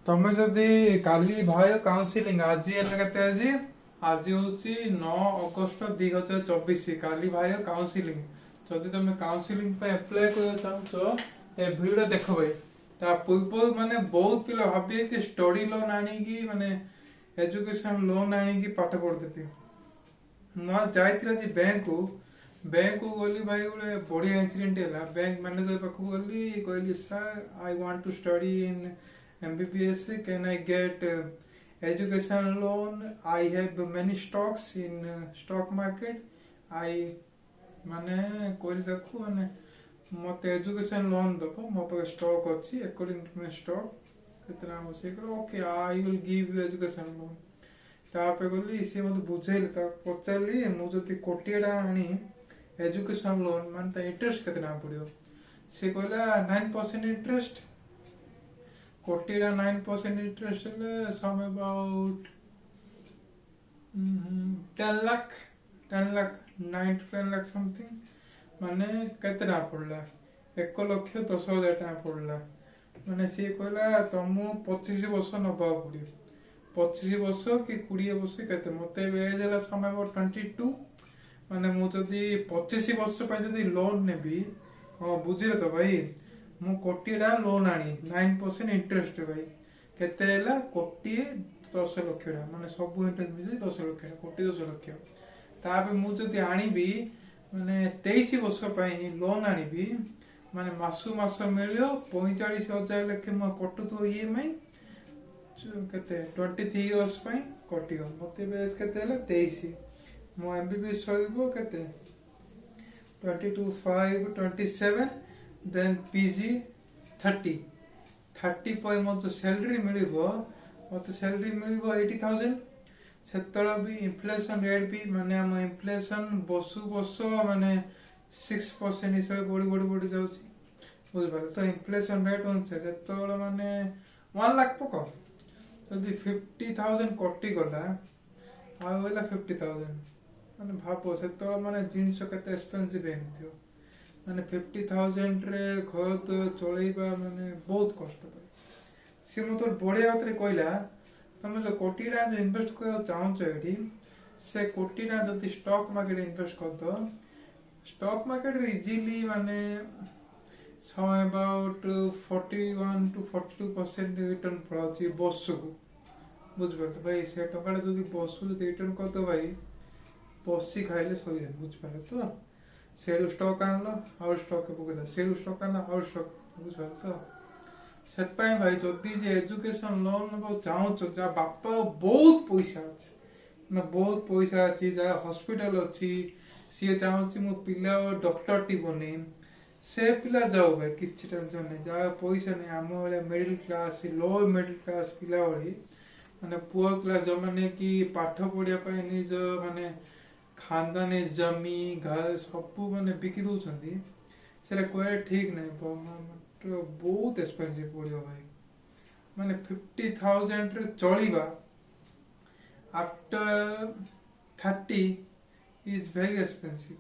ତମେ ଯଦି କାଲି ଭାଇ କାଉନସିଲିଂ ଆଜି ହେଲା କେତେ ଆଜି ହଉଛି 9 ଅଗଷ୍ଟ 2024 କାଲି ଭାଇ କାଉନସିଲିଂ ଯଦି ତମେ କାଉନସିଲିଂ ପାଇଁ ଆପ୍ଲାଏ କରିବା ଚାହୁଁଛ ଏ ଭିଡିଓ ଦେଖ ଭାଇ ତା ପୂର୍ବରୁ ମାନେ ବହୁତ ପିଲା ଭାବିବେ କି ଷ୍ଟଡି ଲୋନ୍ ଆଣିକି ମାନେ ଏଜୁକେସନ ଲୋନ୍ ଆଣିକି ପାଠ ପଢୁଥିବେ। ମୁଁ ଯାଇଥିଲି ଆଜି ବ୍ୟାଙ୍କକୁ ଗଲି ଭାଇ ଗୋଟେ ବଢିଆ ଇନସିଡେଣ୍ଟ ହେଲା। ବ୍ୟାଙ୍କ ମ୍ୟାନେଜର ପାଖକୁ ଗଲି କହିଲି sir I want to study in MBBS, can I get education loan? I have many stocks in stock market. I माने कोई देखो माने मत एजुकेशन लोन दबो मो पे स्टॉक अच्छी अकॉर्डिंग टू माय स्टॉक कितना हो से करो okay I will give you education loan तापे गली से मते बुझेल ता पचारली मु जति कोटियाडा आनी एजुकेशन लोन मान ता इंटरेस्ट कितना पड़ियो से कहला 9% इंटरेस्ट कोटिया 9% interest some about 10 lakh 9 to 10 lakh something माने केतना पड़ला 1,10,000 टका पड़ला माने सी कहला तुम 25 वर्ष नबा पड़ियो 25 वर्ष कि 20 वर्ष केते मते एज होला सम अबाउट 22 माने मु जदी 25 वर्ष पे जदी लोन नेबी हां बुझिले तो भाई मु कोटिया लोन आनी 9% इंटरेस्ट भाई केते हैला कोटी 10 लाख माने सब इंटरेस्ट मिसे 10 लाख कोटी 10 लाख तापे मु जदी आनीबी माने 23 वर्ष पई लोन आनीबी माने मासु मास मिलियो 45,000 लाख म कटु तो ईएमआई केते 23 इयर्स पई कटियो मते बेस केते हैला 23 मो एमबीबीएस सरिबो केते 22 5 27 देन पीजी 30 पर मत सैलरी मिलिबो मत सैलरी मिलिबो 80,000 सेतला भी इन्फ्लेशन रेट भी माने हम इन्फ्लेशन बसु बस माने 6% हिसाब बढ़ी जाउची बुझ पारे तो इन्फ्लेशन रेट अनुसार सेतला माने 1 लाख पको जदी 50,000 कटि गला आ होला 50,000 माने भाबो सेतला माने जिंस केते एक्सपेंसिव हेनथियो माने 50,000 रे घर तो चलेबा माने बहुत कष्ट पाए से मत बढ़िया बात रे कहला तुम जो कोटीटा जो इन्वेस्ट कर चाहछ एठी से कोटीटा जति स्टॉक मार्केट इन्वेस्ट कर दो स्टॉक मार्केट रे इजीली माने सम अबाउट 41 to 42% रिटर्न पड़ाची बसको बुझ पारे भाई से टका जदी बसु रिटर्न कर दो भाई बसी खाइले सही बुझ पारे तो सेलू स्टॉक आनलो आउट स्टॉक पकेदा सेलू स्टॉक आनलो आउट स्टॉक बुझा तो सेट पाए भाई जदी जे एजुकेशन लोन नबो चाहू जा बापा बहुत पैसा अछि ना बहुत पैसा अछि जा हॉस्पिटल अछि सी चाहू मो पिला डॉक्टर टी बने से पिला जाओ भाई किछि टेंशन नै जा पैसा नै हम वाले मिडिल क्लास लो मिडिल क्लास पिला वाली माने पुअर क्लास जो माने कि पाठ पढिया पाए निज माने खानदानी जमी घर सब माने बिकी दउछंती सेरा कोए ठीक नै बहुत एक्सपेंसिव पड़ियो भाई माने 50,000 रे चलीबा after 30 is very expensive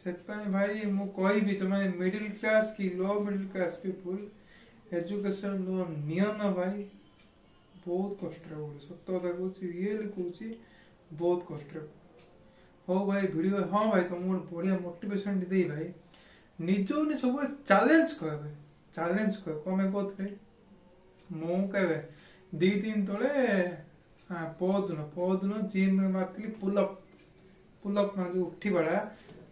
set पाए भाई मु कोई भी तो माने मिडिल क्लास की low middle class people education loan नियो ना भाई बहुत कष्ट रे बोली सत्य କଥା कहूची रियली कहूची बहुत कष्ट रे हो भाई वीडियो हाँ भाई तुम बढ़िया मोटिवेशन दे भाई निजो ने सब चैलेंज कर कमे कहते मु कहबे 2 दिन तले पौदिन जिम में मारती पुलअप मान उठी बड़ा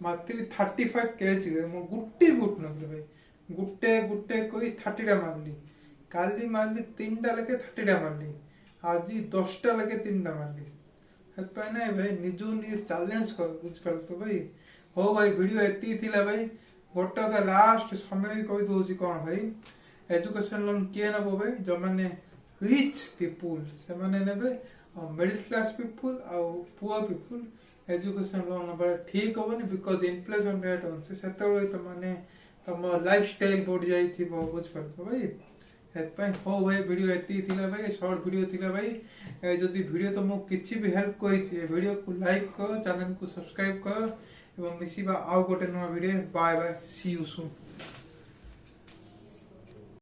मारती 35 kg मो गुट्टी गुट न भाई गुट्टे कोई 30 टा मारली काली मारली 3 टा लगे 30 टा मारली आज 10 टा लगे 3 टा मारली ना भाई निजो नि चैलेंज कर बुझ पार तो भाई हो भाई वीडियो एती थिला भाई गोटा दा लास्ट समय कहि दोची कोन भाई एजुकेशन लोन के नबो भाई जो माने रिच पीपल से माने नेबे मिडिल क्लास पीपल आ पुअर पीपल एजुकेशन लोन नबा ठीक होबनी बिकॉज़ इन्फ्लेशन रेट होनसे सेतबे तो माने हम लाइफस्टाइल बढ़ जाई थी बुझ पार तो भाई हेतपै हो भाई वीडियो एती थिला भाई शॉर्ट वीडियो थिला भाई जदी वीडियो तुमको किछि भी हेल्प कोइ छी वीडियो को लाइक कर चैनल को सब्सक्राइब कर एवं मिसिबा आउ गोटे नवा video bye bye see you soon.